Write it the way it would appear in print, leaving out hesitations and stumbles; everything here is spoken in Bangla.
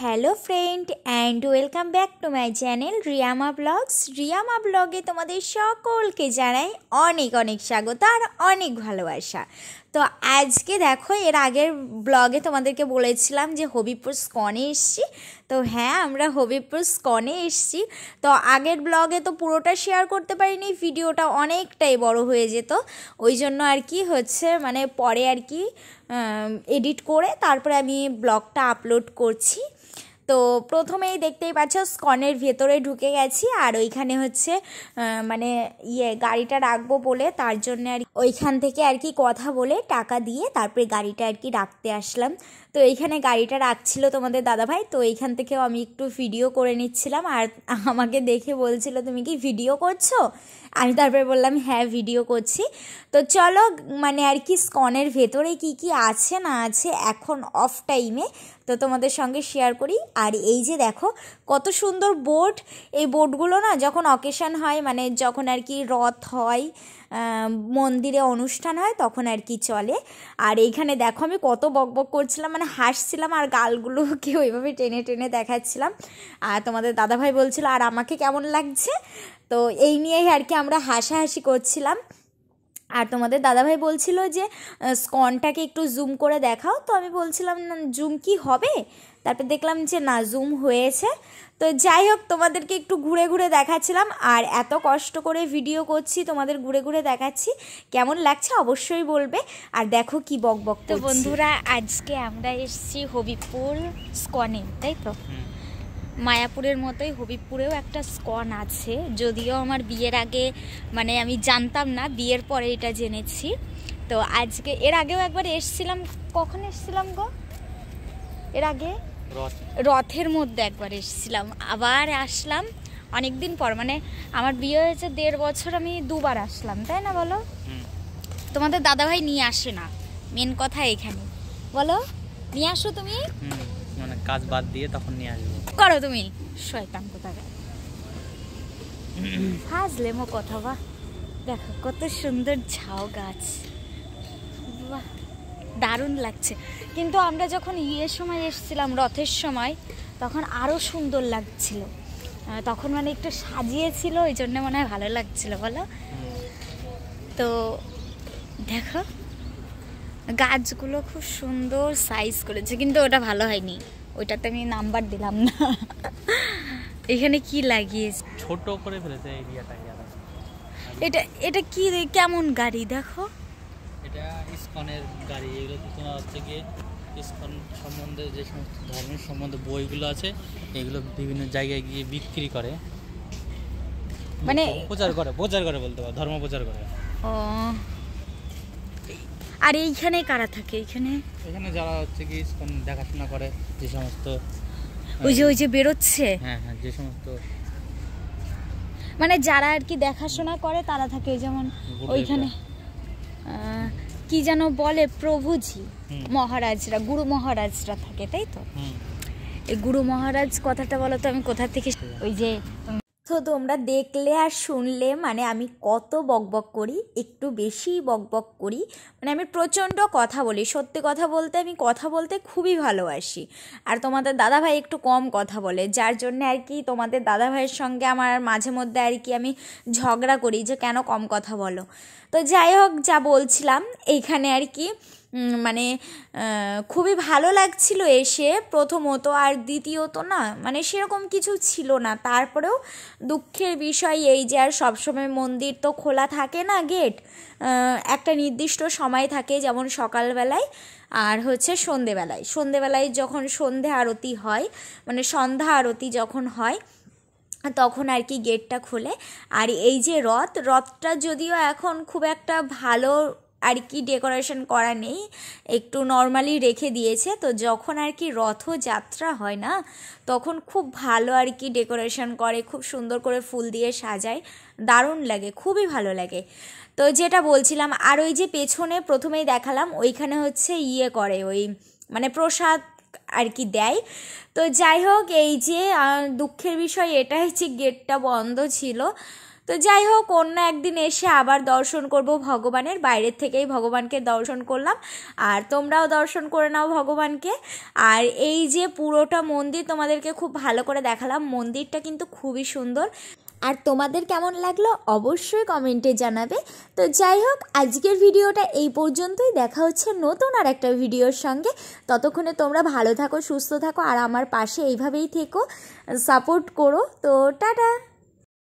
Hello friend and welcome back to my channel Riyama blogs. Riyama ব্লগে তোমাদের সকলকে জানাই অনেক অনেক স্বাগত আর অনেক ভালোবাসা। তো আজকে দেখো, এর আগের ব্লগে তোমাদেরকে বলেছিলাম যে হবিবপুর স্কনে এসছি। তো হ্যাঁ, আমরা হবিবপুর স্কনে এসছি। তো আগের ব্লগে তো পুরোটা শেয়ার করতে পারিনি, ভিডিওটা অনেকটাই বড় হয়ে যেত। ওই জন্য আর কি হচ্ছে, মানে পরে আর কি এডিট করে তারপরে আমি ব্লগটা আপলোড করছি। তো প্রথমেই দেখতেই পাচ্ছ স্কনের ভেতরে ঢুকে গেছি, আর ওইখানে হচ্ছে মানে গাড়িটা রাখবো বলে তার জন্য আর ওইখান থেকে আর কি কথা বলে টাকা দিয়ে তারপরে গাড়িটা আর কি রাখতে আসলাম। তো এইখানে গাড়িটা রাখছিল তোমাদের দাদাভাই, তো এইখান থেকেও আমি একটু ভিডিও করে নিচ্ছিলাম। আর আমাকে দেখে বলছিল, তুমি কি ভিডিও করছো? আমি তারপরে বললাম হ্যাঁ, ভিডিও করছি। তো চলো, মানে আর কি স্কনের ভেতরে কি কি আছে না আছে এখন অফ টাইমে তো তোমাদের সঙ্গে শেয়ার করি। আর এই যে দেখো কত সুন্দর বোর্ড, এই বোর্ডগুলো না যখন অকেশন হয়, মানে যখন আর কি রথ হয়, মন্দিরে অনুষ্ঠান হয়, তখন আর কি চলে। আর এইখানে দেখো আমি কত বকবক করছিলাম, মানে হাসছিলাম আর গালগুলোকে ওইভাবে টেনে টেনে দেখাচ্ছিলাম। আর তোমাদের দাদাভাই বলছিল আর আমাকে কেমন লাগছে, তো এই নিয়েই আর কি আমরা হাসাহাসি করছিলাম। আর তোমাদের দাদাভাই বলছিল যে স্কনটাকে একটু জুম করে দেখাও, তো আমি বলছিলাম না জুম কি হবে, তারপর দেখলাম যে না, জুম হয়েছে। তো যাই হোক, তোমাদেরকে একটু ঘুরে ঘুরে দেখাচ্ছিলাম, আর এত কষ্ট করে ভিডিও করছি, তোমাদের ঘুরে ঘুরে দেখাচ্ছি, কেমন লাগছে অবশ্যই বলবে। আর দেখো কি বকবক। তো বন্ধুরা, আজকে আমরা এসেছি হবিবপুর স্কনে, তাই তো? মায়াপুরের মতোই হবিবপুরেও একটা স্কন আছে, যদিও আমার বিয়ের আগে মানে আমি জানতাম না, বিয়ের পরে এটা জেনেছি। তো আজকে এর আগেও একবার এসছিলাম। কখন এসছিলাম গো? এর আগে রথের মধ্যে একবার এসছিলাম, আবার আসলাম অনেক দিন পর। মানে আমার বিয়ে হয়েছে 1.5 বছর, আমি 2বার আসলাম, তাই না বলো? তোমাদের দাদাভাই নিয়ে আসে না, মেন কথা এখানে। বলো, নিয়ে আসো তুমি, মানে কাজ বাদ দিয়ে তখন নিয়ে আসবো। করো তুমি, শয়তান কোথায় হাসলে মো কথা। বাহ, দেখো কত সুন্দর ঝাউ গাছ, বাহ দারুণ লাগছে। কিন্তু আমরা যখন সময় এসেছিলাম, রথের সময়, তখন আরও সুন্দর লাগছিল। তখন মানে একটু সাজিয়েছিল, ওই জন্য মনে হয় ভালো লাগছিল, বলো? তো দেখো গাছগুলো খুব সুন্দর সাইজ করেছে, কিন্তু ওটা ভালো হয়নি, ওইটাতে আমি নাম্বার দিলাম না। এখানে কি লাগিয়েছে, ছোট করে ফেলেছে এরিয়াটা। এটা এটা কি, কেমন গাড়ি দেখো? এটা ইসকনের গাড়ি। এগুলো তো তোমার হচ্ছে গিয়ে ইসকন সম্বন্ধে যে সমস্ত ধর্মের সম্বন্ধে বইগুলো আছে, এগুলো বিভিন্ন জায়গায় গিয়ে বিক্রি করে, মানে প্রচার করে বলতে পারো, ধর্ম প্রচার করে। ও, আর এইখানে কারা থাকে? এখানে যারা হচ্ছে কি ইসকন দেখাশোনা করে, যে সমস্ত ওই যে বেরোচ্ছে, হ্যাঁ হ্যাঁ, যে সমস্ত মানে যারা আর কি দেখাশোনা করে তারা থাকে। যেমন ওইখানে কি যেন বলে, প্রভুজি মহারাজরা, গুরু মহারাজরা থাকে, তাই তো? এই গুরু মহারাজ কথাটা বলো তো, আমি কোথা থেকে ওই যে। তো তোমরা দেখলে আর শুনলে, মানে আমি কত বকবক করি, একটু বেশি বকবক করি, মানে আমি প্রচণ্ড কথা বলি। সত্যি কথা বলতে আমি কথা বলতে খুবই ভালোবাসি। আর তোমাদের দাদাভাই একটু কম কথা বলে, যার জন্য আর কি তোমাদের দাদাভাইয়ের সঙ্গে আমার মাঝে মধ্যে আর কি আমি ঝগড়া করি যে কেন কম কথা বলো। তো যাই হোক, যা বলছিলাম, এইখানে আর কি মানে খুবই ভালো লাগছিল এসে প্রথমত, আর দ্বিতীয়ত না মানে সেরকম কিছু ছিল না। তারপরেও দুঃখের বিষয় এই যে আর সবসময় মন্দির তো খোলা থাকে না, গেট একটা নির্দিষ্ট সময় থাকে, যেমন সকালবেলায় আর হচ্ছে সন্ধেবেলায় যখন সন্ধে আরতি হয়, মানে সন্ধ্যা আরতি যখন হয়, তখন আর কি গেটটা খোলে। আর এই যে রথটা যদিও এখন খুব একটা ভালো আর কি ডেকোরেশন করা নেই, একটু নর্মালি রেখে দিয়েছে। তো যখন আর কি রথযাত্রা হয় না, তখন খুব ভালো আর কি ডেকোরেশন করে, খুব সুন্দর করে ফুল দিয়ে সাজায়, দারুণ লাগে, খুবই ভালো লাগে। তো যেটা বলছিলাম, আর ওই যে পেছনে প্রথমেই দেখালাম, ওইখানে হচ্ছে করে, ওই মানে প্রসাদ আর কি দেয়। তো যাই হোক, এই যে দুঃখের বিষয় এটা হচ্ছে গেটটা বন্ধ ছিল। তো যাই হোক, অন্য একদিন এসে আবার দর্শন করব ভগবানের, বাইরের থেকেই ভগবানকে দর্শন করলাম, আর তোমরাও দর্শন করে নাও ভগবানকে। আর এই যে পুরোটা মন্দির তোমাদেরকে খুব ভালো করে দেখালাম, মন্দিরটা কিন্তু খুবই সুন্দর। আর তোমাদের কেমন লাগলো অবশ্যই কমেন্টে জানাবে। তো যাই হোক, আজকের ভিডিওটা এই পর্যন্তই। দেখা হচ্ছে নতুন আর একটা ভিডিওর সঙ্গে। ততক্ষণে তোমরা ভালো থাকো, সুস্থ থাকো, আর আমার পাশে এইভাবেই থেকো, সাপোর্ট করো। তো টাটা।